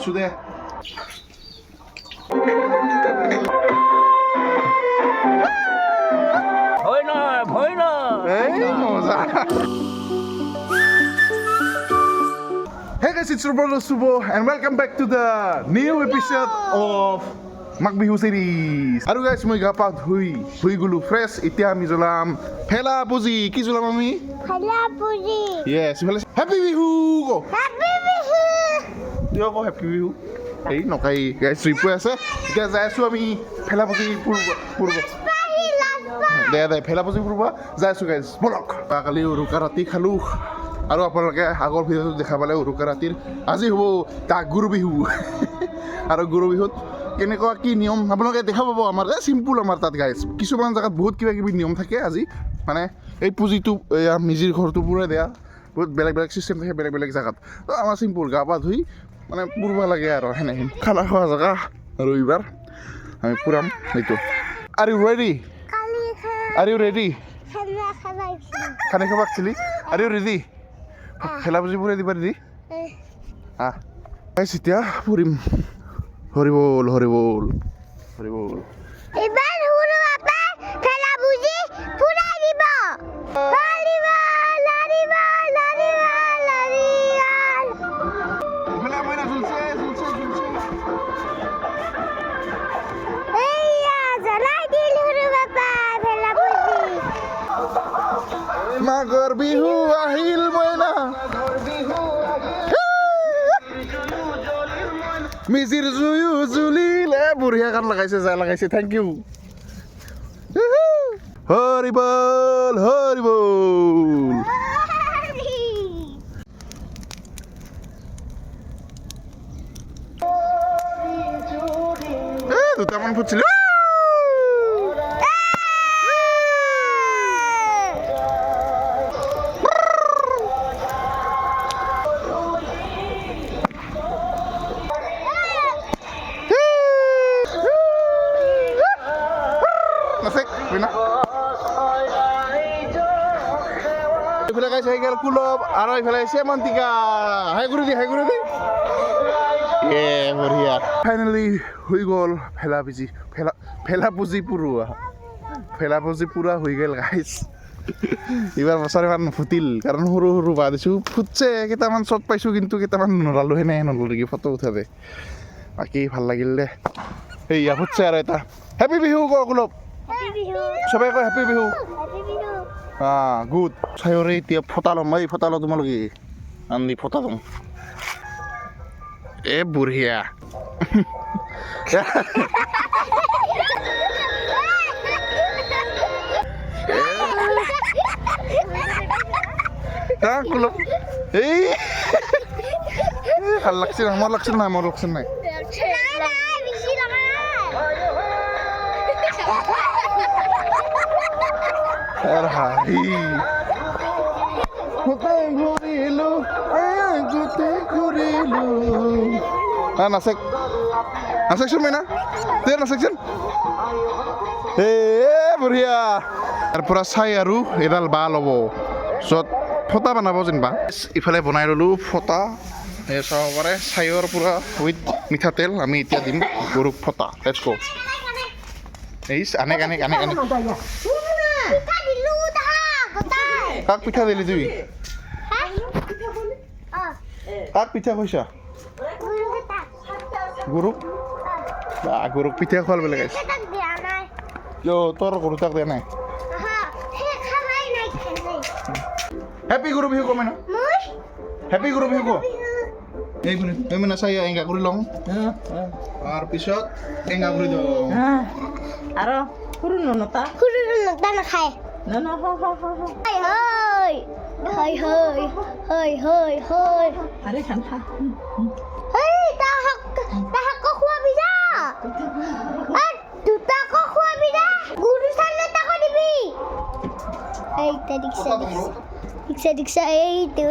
sudah. ভয় না মজা। Hey guys, it's your brother Subo and welcome back to the new episode of Magbihu series. Aduh guys, মই গা পা ধুই গলো ফ্রেশ। এতিয়া আমি জ্বলাম ফেলা পুজি। কি জ্বলাম আমি? ফেলা পুজি। Yes, হ্যাপি বিহু গো। হ্যাপি বিহু। তুই কো হ্যাপি বিহু। এই নকাই গাইস ৰিপু আছে। এতিয়া যাই আছো আমি ফেলা পুজি পূৰ্ব। দে ফেলা পুজি পূৰ্ব যাই আছো গাইস। বলক। কালি উৰুকা ৰাতি খালো। আৰু আপোনালোকে আগৰ ভিডিঅ'টো দেখা পালে উৰুকা ৰাতিৰ আজি হ'ব গুৰু বিহু। আৰু গুৰু বিহুত কেনেকুৱা কি নিয়ম আপোনালোকে দেখা পাব। আমাৰ চিম্পুল আমাৰ তাত গাইছ। কিছুমান জেগাত বহুত কিবা কিবি নিয়ম থাকে। আজি মানে এই পুঁজিটো এয়া মেজিৰ ঘৰটো পুৰাই দিয়া বহুত বেলেগ বেলেগ চিষ্টেম থাকে বেলেগ বেলেগ জেগাত। তো আমাৰ চিম্পুল গা পা ধুই মানে পুৰব লাগে আৰু সেনেকৈ খানা খোৱা জেগা ৰবিবাৰ আমি পুৰাম এইটো। Are you ready? Are you ready? খানা খাব একচুৱেলি আৰ ইউ ৰেডি? খেলা পুজি পুৰাই দিবা ৰেডি? এতিয়া ফুৰিম। হৰি বল হৰি বল হৰি বল। এবাৰ হুৰু আপা ফেলা পুজি পুৰাই দিব। হৰি বল হৰি বল হৰি বল হৰি বল। ফেলা মইনা ঝুলছে ঝুলছে ঝুলছে। এইয়া জ্বলাই দিল হুৰু আপা ফেলা পুজি। মাঘৰ বিহু আহিল মইনা। মেজিৰ জুয়ো জুলিলে। বঢ়িয়া গান লগাইছে যাই লগাইছে। Thank you. হৰি বল হৰি বল। দুটামান ফুটছিল। এইফালে গাইছে হৈ গ'ল কুলব আৰু এইফালে চেমন্তিকা। হাই কৰি দি বঢ়িয়া। ফাইনেলি হৈ গ'ল ফেলা পুজি পুৰোৱা। ফেলা পুজি পুৰা হৈ গ'ল গাইছ। এইবাৰ বছৰ ইমান নুফুটিল কাৰণ সৰু সৰু বাহ দিছোঁ। ফুটছে কেইটামান শ্বট পাইছোঁ কিন্তু কেইটামান নলালোঁ সেনে নললোঁ নেকি ফটো উঠাবে। বাকী ভাল লাগিল দে। সেয়া ফুটছে আৰু এটা হেপী বিহু ক কুলব। চবে কয় হেপী বিহু। গুড। চায়ৰে এতিয়া ফটা ল'ম। এই ফটা ল তোমালোকে আনি ফটা ল'ম। এ বঢ়িয়া। কুলব এই ভাল লাগছে না? মোৰ লাগছে নাই? মোৰ লাগছে নাই? নাচেকচোন মইনা দে নাচেকচোন। বঢ়িয়া। তাৰ পৰা চাই আৰু এডাল বাঁহ ল'ব য'ত ফটা বনাব যেনিবা। ইফালে বনাই ল'লোঁ ফটা। চাব পাৰে চাইৰ পৰা উইথ মিঠাতেল। আমি এতিয়া দিম গৰুক ফটা। লেটছ গো। এই আনে কাক পিঠা দিলি তুই? কাক পিঠা খুৱাইছা? গৰুক পিঠা খোৱাল বেলেগ আছে। তোৰ গৰু তাক দিয়া নাই? হেপী গৰু বিহু কমে ন? হেপী গৰু বিহু ক। এই মানে চাই এংগা কৰি লওঁ। তাৰপিছত এংগা কৰি দিওঁ। আৰু সৰু নটা নাখায়। আৰে খান খা। তাহাকো খুৱাবি যা। দুটাকো খুৱাবি যা। গুৰু চালে তাকো দিবি। এইটা দীক্ষা এইটো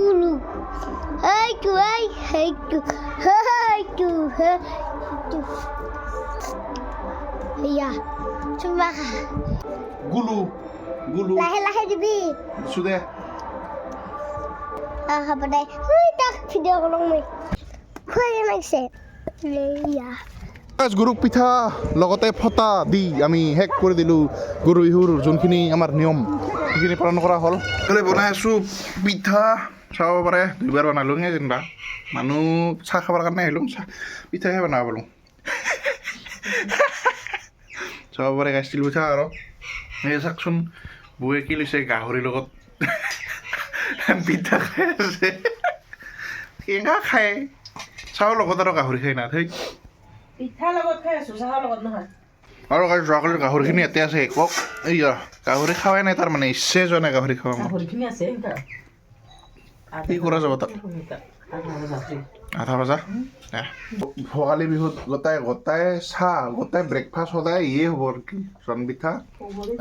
গুৰু। Iya, coba. Gulu. Lahe-lahe dibi. Sudah. খাব দে তাক ভিডিঅ' কৰোঁ মই খুৱাই লাগিছে গৰুক পিঠা লগতে ফটা দি আমি শেষ কৰি দিলোঁ গৰু বিহুৰ যোনখিনি আমাৰ নিয়ম সেইখিনি পালন কৰা হ'ল বনাই আছোঁ পিঠা চাব পাৰে 2বাৰ বনালোঁ যেনিবা মানুহ চাহ খাবৰ কাৰণে আহিলোঁ চাহ পিঠাহে বনাব পালোঁ চাব পাৰে গাইছ তিল পিঠা আৰু এই চাওকচোন বৌয়ে কি লৈছে গাহৰিৰ লগত পিঠা খাই আছে কেনেকুৱা খায় চাহৰ লগত আৰু গাহৰি খাই না থৈ পিঠা লগত খাই আছো চাহৰ লগত নহয় আৰু যোৱাকালি গাহৰিখিনি ইয়াতে আছে কওক এই গাহৰি খোৱাই নাই তাৰ মানে ইচ্ছে যোৱা নাই গাহৰি খোৱা গাহৰিখিনি আছে কি কৰা যাব তাত আধা বজা ভোগালী বিহুত গোটাই চাহ গোটাই ব্ৰেকফাষ্ট সদায় ইয়ে হ'ব আৰু কি চন পিঠা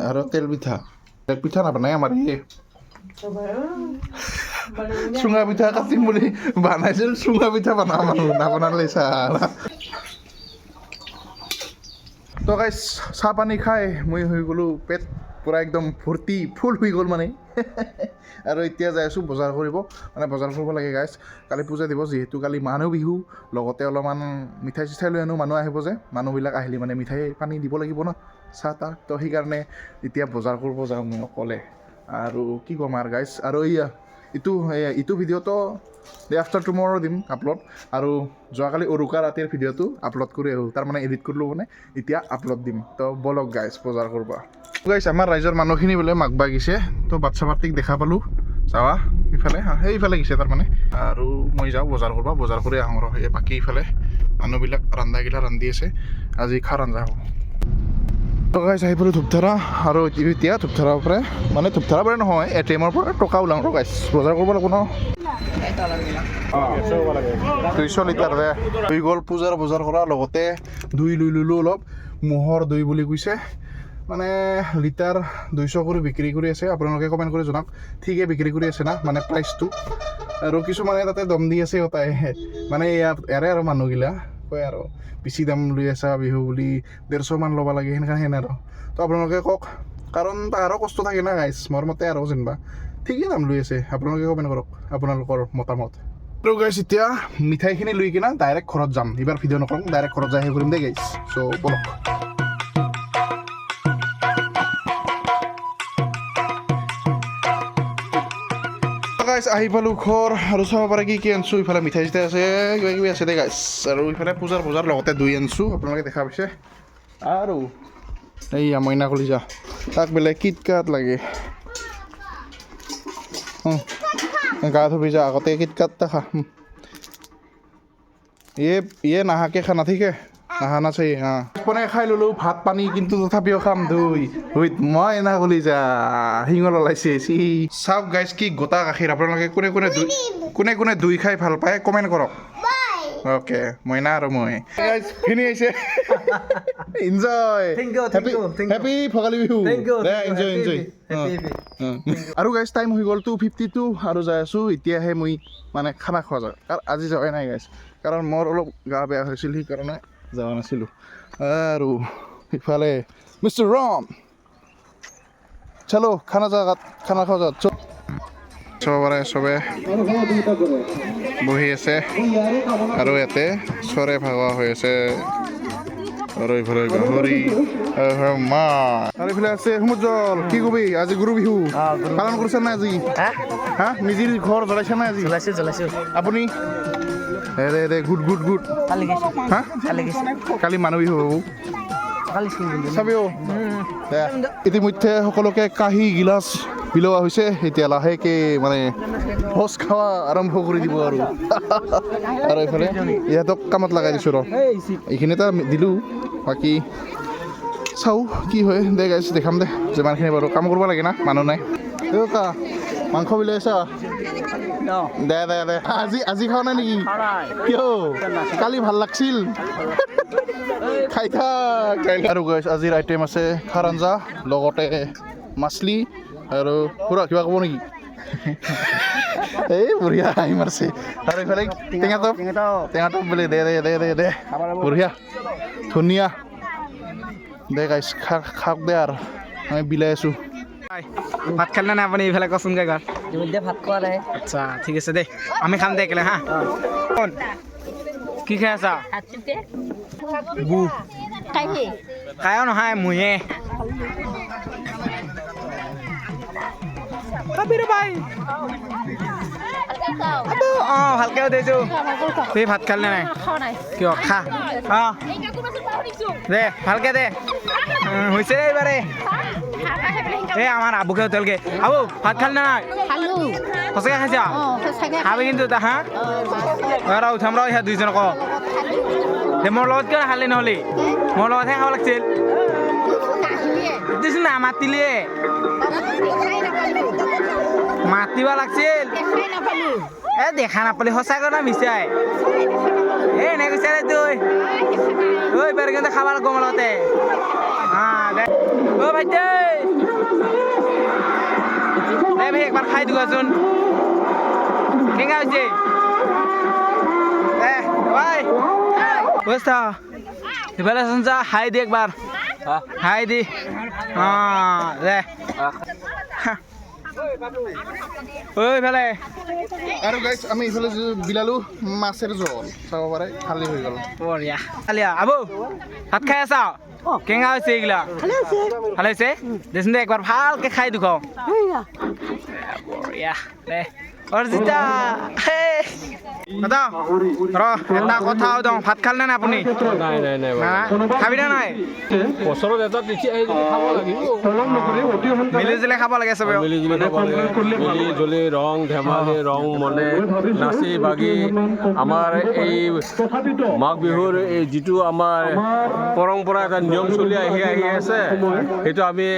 আৰু তেল পিঠা তেল পিঠা নাবনাই আমাৰ ইয়ে চুঙা পিঠা কাটিম বুলি বনাইছিল চুঙা পিঠা বনাওঁ মানুহ নাবনালে চাহ তো গাইছ চাহ পানী খাই মই হৈ গ'লোঁ পেট পূৰা একদম ভৰ্তি ফুল হৈ গ'ল মানে আৰু এতিয়া যাই আছোঁ বজাৰ কৰিব মানে বজাৰ কৰিব লাগে গাইছ কালি পূজা দিব যিহেতু কালি মানুহ বিহু লগতে অলপমান মিঠাই চিঠাই লৈ আনো মানুহ আহিব যে মানুহবিলাক আহিলে মানে মিঠাই পানী দিব লাগিব ন চাহ তাহ তো সেইকাৰণে এতিয়া বজাৰ কৰিব যাওঁ মই অকলে আৰু কি ক'ম আৰু গাইছ আৰু ইটো ভিডিঅ'টো ডে আফটাৰ টুমৰো দিম আপলোড আৰু যোৱাকালি উৰুকা ৰাতিৰ ভিডিঅ'টো আপলোড কৰি আহোঁ তাৰমানে এডিট কৰিলোঁ মানে এতিয়া আপলোড দিম তো বলক গাইছ বজাৰ কৰিব গাইছ আমাৰ ৰাইজৰ মানুহখিনি বোলে মাগবা গৈছে তো বাচ্ছা পাৰ্টিক দেখা পালোঁ যাৱা সেইফালে গৈছে তাৰমানে আৰু মই যাওঁ বজাৰ কৰিব বজাৰ কৰি আহোঁ আৰু এই বাকী ইফালে মানুহবিলাক ৰান্ধাগিলা ৰান্ধি আছে আজি খাৰ ৰান্ধা হ'ব তো গাইছ আহি পালোঁ ধূপধাৰা আৰু এতিয়া ধূপধাৰাৰ পৰা মানে ধূপধাৰাৰ পৰা নহয় ATM-ৰ পৰা টকা ওলাওঁ আৰু গাইছ বজাৰ কৰিব লাগিব ন 200 লিটাৰ দে হৈ গ'ল পূজাৰ বজাৰ কৰা লগতে দৈ লৈ ল'লোঁ অলপ ম'হৰ দৈ বুলি কৈছে মানে লিটাৰ 200 কৰি বিক্ৰী কৰি আছে আপোনালোকে কমেণ্ট কৰি জনাওক ঠিকে বিক্ৰী কৰি আছে না মানে প্ৰাইচটো আৰু কিছুমানে তাতে দম দি আছে সদায় মানে ইয়াৰে আৰু মানুহগিলা কয় আৰু বেছি দাম লৈ আছা বিহু বুলি 150 মান ল'ব লাগে সেনেহেন আৰু তো আপোনালোকে কওক কাৰণ তাহাৰো কষ্ট থাকে না গাইছ মোৰ মতে আৰু যেনিবা ঠিকেই দাম লৈ আছে আপোনালোকে কমেণ্ট কৰক আপোনালোকৰ মতামত আৰু গাইছ এতিয়া মিঠাইখিনি লৈ কিনা ডাইৰেক্ট ঘৰত যাম এইবাৰ ভিডিঅ' নকৰোঁ ডাইৰেক্ট ঘৰত যাই সেই কৰিম দেই গাইছ চ' বলক গাইছ আহি পালোঁ ঘৰ আৰু চাব পাৰে কি আনিছোঁ ইফালে মিঠাই চিঠাই আছে কিবা কিবি আছে দেই গাইছ আৰু ইফালে পূজাৰ বজাৰ লগতে দৈ আনিছোঁ আপোনালোকে দেখা পাইছে আৰু এইয়া মইনা কলিজা তাক বোলে কিটকাট লাগে গা ধুবি যা আগতে কিটকাটটা খা ইয়ে নাহাকে খানা ঠিকে নাহা নাচাই কোনে খাই ল'লোঁ ভাত পানী কিন্তু তথাপিও খাম দৈ মই না কলিজা শিঙল ওলাইছে চাওক গাইছ কি গোটা গাখীৰ আপোনালোকে কোনে কোনে দৈ খাই ভাল পায় কমেণ্ট কৰক অ'কে মইনা আৰু মই গাইছ খিনি আহিছে enjoy happy Bhogali Bihu enjoy আৰু গাইছ টাইম হৈ গ'ল 2:52 আৰু যাই আছোঁ এতিয়াহে মই মানে খানা খোৱা যায় কাৰণ আজি যোৱাই নাই গাইছ কাৰণ মোৰ অলপ গা বেয়া হৈছিল সেইকাৰণে যোৱা নাছিলোঁ আৰু ইফালে মিষ্টাৰ ৰম চলো খানা খোৱা যাত চাব পাৰে চবে বহি আছে আৰু ইয়াতে চৰে ভাগোৱা হৈ আছে আৰু এইফালে গাহৰি মা আৰু এইফালে আছে সমুজ্জ্বল কি কবি আজি গৰু বিহু পালন কৰিছে নাই আজি হা মেজিৰ ঘৰ জ্বলাইছে নাই আজি জ্বলাইছো আপুনি দে গুড হা কালি মানুহ বিহু বাবু চাবিও ইতিমধ্যে সকলোকে কাঁহী গিলাচ বিলোৱা হৈছে এতিয়া লাহেকে মানে ভোজ খাৱা আৰম্ভ কৰি দিব আৰু এইফালে ইহঁতক কামত লগাই দিছোঁ ৰ এইখিনিতে দিলোঁ বাকী চাওঁ কি হয় দে গাইছ দেখাম দে যিমানখিনি বাৰু কাম কৰিব লাগে না মানুহ নাই কা মাংস বিলাইছা দে আজি খোৱা নাই নেকি কিয় কালি ভাল লাগছিল খাই থাক আৰু গাইছ আজিৰ আইটেম আছে খাৰ আঞ্জা লগতে মাছলি আৰু পুৰা কিবা ক'ব নেকি এই বঢ়িয়া আহি মাৰছে আৰু এইফালে টেঙাটো বোলে দে বঢ়িয়া ধুনীয়া দে গাইছ খাওক দে আৰু আমি বিলাই আছোঁ ভাত খালে নাই আপুনি এইফালে কচোন গাই ইতিমধ্যে ভাত খোৱা নাই আচ্ছা ঠিক আছে দেই আমি খাম দে একেলে হা কোন কি খাই আছা গু কায়ো নহয় মুহে কাবিৰ ভাই ভালকে দিছো তুই ভাত খালি নাই কিয় খা দে ভালকে দে হৈছে এইবাৰে এই আমাৰ আবুকে হোটেলকে আবু ভাত খালি নাই সঁচাকে খাইছা খাবি কিন্তু হা ৰ উঠাম ৰ ইহঁত দুইজনক দে মোৰ লগত কিয় খালি নহ'লি মোৰ লগতহে খাব লাগিছিল দিছো না মাতিলিয়ে মাতিব লাগিছিল এ দেখা নাপালি সঁচাকৈ না মিছাই এ এনে কৈছে তুই ঐ বাৰ কিন্তু খাব লাগিব মোৰ লগতে দে অ' ভাইটি দে ভাই একবাৰ খাই দিবাচোন কেনেকুৱা হৈছে দে ভাই বুঝতা সিফালে চোন যা হাই দি একবাৰ হাই দি দে ঐ ভালে আৰু গাইছ আমি এইফালে বিলালো মাছেৰ জোল চাব পাৰে খালী হৈ গ'ল বঢ়িয়া খালিয়া আবু ভাত খাই আছা কেঙা হৈছে এইগিলা ভালে হৈছে দেচোন দে একবাৰ ভালকে খাই দুখ বঢ়িয়া দে অৰ্জিতা দাদা ৰ এটা কথা দওঁ ভাত খালে নাই আপুনি নাই খাবি না নাই বছৰত এটা তিথি আহি খাব লাগিব মিলি জুলি খাব লাগে চবে মিলি জুলি খাব লাগে মিলি জুলি ৰং ধেমালি ৰং মনে নাচি বাগি আমাৰ এই মাঘ বিহুৰ এই যিটো আমাৰ পৰম্পৰা এটা নিয়ম চলি আহি আছে সেইটো আমি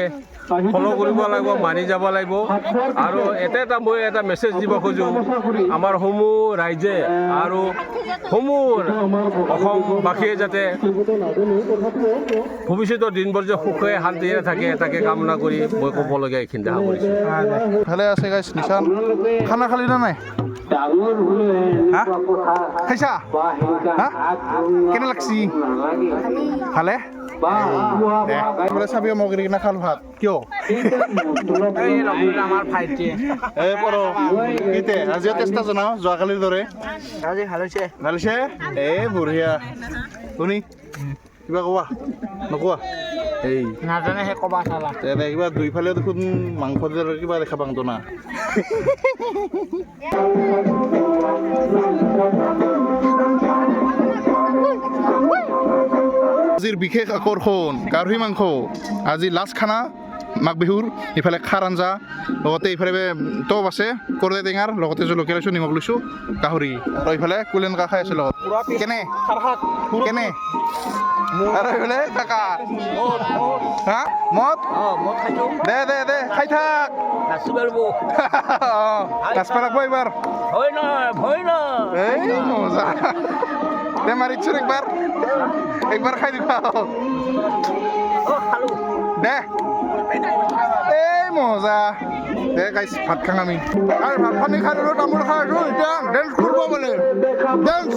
ফল' কৰিব লাগিব মানি যাব লাগিব আৰু এটা মই এটা মেছেজ দিব খোজোঁ আমাৰ সমূহ ৰাইজে আৰু সমূহ অসমবাসীয়ে যাতে ভৱিষ্যতৰ দিনবোৰ যে সুখে শান্তিৰে থাকে তাকে কামনা কৰি মই ক'বলগীয়া এইখিনিতে সামৰিছোঁ ভালে আছে গাইছ নিচান খানা খালি না নাই হা খাইছা হা কেনে লাগছি ভালে চাবি মোক কিনা খাল ভাত কিয় আমাৰ ভাইটিয়ে এই পৰ কিতে আজিও চেষ্টা জনাও যোৱাকালিৰ দৰে আজি ভাল হৈছে ভাল হৈছে এই বঢ়িয়া শুনি কিবা কোৱা নকোৱা এই নাজানে সেই ক'বা চালা কিবা দুইফালে দেখোন মাংস কিবা দেখা পাংতো না আজিৰ বিশেষ আকৰ্ষণ গাহৰি মাংস আজি লাষ্ট খানা মাঘ বিহুৰ ইফালে খাৰ আঞ্জা লগতে ইফালে টপ আছে কৰ্দৈ টেঙাৰ লগতে জলকীয়া লৈছোঁ নিমখ লৈছোঁ গাহৰি আৰু ইফালে কুলেন কা খাই আছে লগত কেনে কেনে আৰু ইফালে কাকা হা মদ দে দে দে খাই থাক নাচিব লাগব এইবাৰ এই মজা দে মাৰিছোঁ একবাৰ খাই দিবা দে এই মজা দে গাইছ ভাত খাং আমি আৰু ভাত পানী খাই দিলোঁ তামোল খাই আছোঁ এতিয়া ডেন্স কৰিব বোলে dance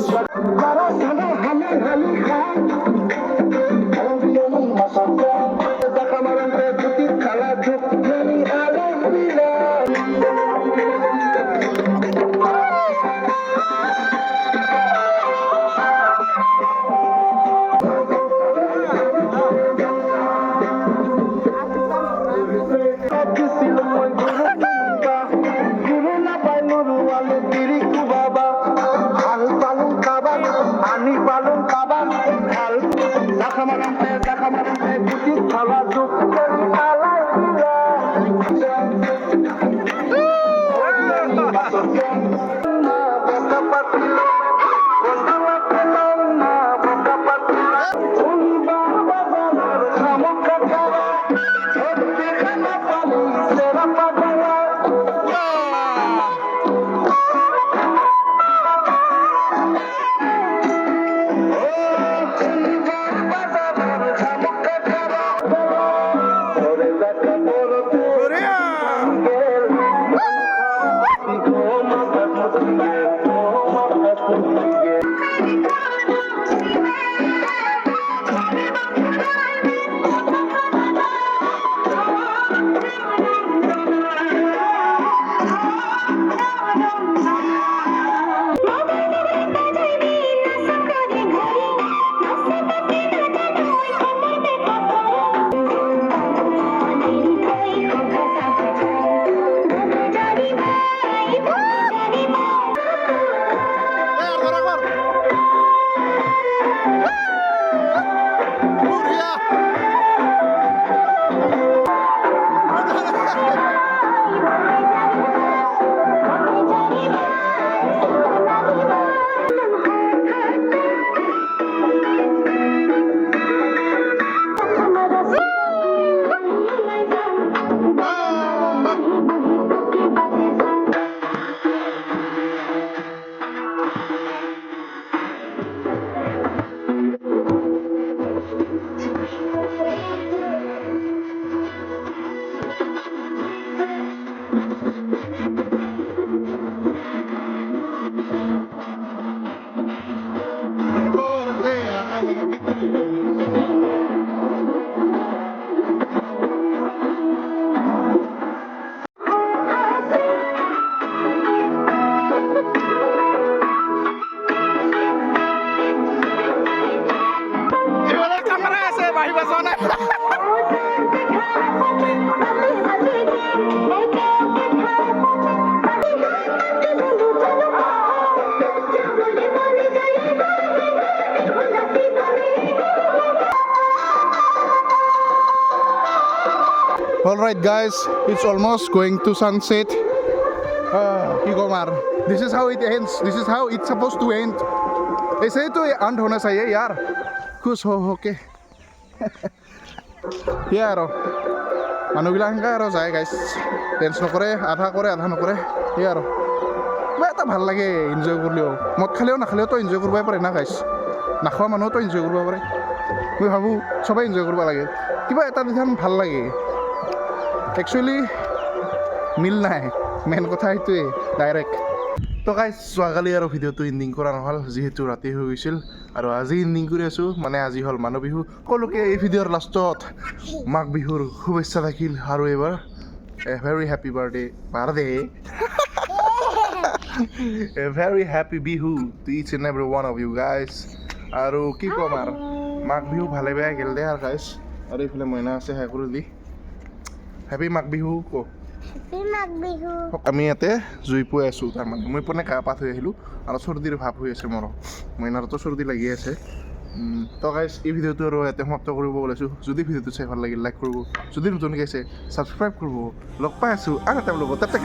Alright guys, it's almost going to sunset. Kikomar, this is how it ends. This is how it's supposed to end. ऐसे ही तो ये end होना चाहिए यार. खुश हो के. Yeah रो. মানুহবিলাক সেনেকৈ আৰু যায় গাইছ. ডেন্স নকৰে, আধা কৰে, আধা নকৰে. সেয়া আৰু কিবা এটা ভাল লাগে এনজয় কৰিলেও. মদ খালেও নাখালেও তো এনজয় কৰিবই পাৰে না গাইছ. নাখোৱা মানুহতো এনজয় কৰিব পাৰে. মই ভাবোঁ চবেই এনজয় কৰিব লাগে. কিবা এটা দিধান ভাল লাগে. একচুৱেলি মিল নাই, মেইন কথা সেইটোৱে ডাইৰেক্ট. তো গাইছ যোৱাকালি আৰু ভিডিঅ'টো এণ্ডিং কৰা নহ'ল যিহেতু ৰাতি হৈ গৈছিল আৰু আজি এণ্ডিং কৰি আছোঁ. মানে আজি হ'ল মানুহ বিহু. সকলোকে এই ভিডিঅ'ৰ লাষ্টত মাঘ বিহুৰ শুভেচ্ছা থাকিল আৰু এইবাৰ a very happy birthday a very happy Bihu to each and every one of you guys. আৰু কি ক'ম আৰু মাঘ বিহু ভালে বেয়া গেল দে আৰু গাইছ. আৰু এইফালে মইনা আছে হাই কৰি দি হেপী মাঘ বিহু ক. আমি ইয়াতে জুই পুৱাই আছোঁ. তাৰমানে মই পোনে গা পা থৈ আহিলোঁ আৰু চৰ্দিৰ ভাৱ হৈ আছে মোৰ. মইনাৰতো চৰ্দি লাগি আছে. তো গাইছ এই ভিডিঅ'টো আৰু ইয়াতে সমাপ্ত কৰিব ওলাইছোঁ. যদি ভিডিঅ'টো চাই ভাল লাগিল লাইক কৰিব, যদি নতুনকৈ আছে ছাবস্ক্ৰাইব কৰিব. লগ পাই আছোঁ আৰু এটা ল'ব তাতে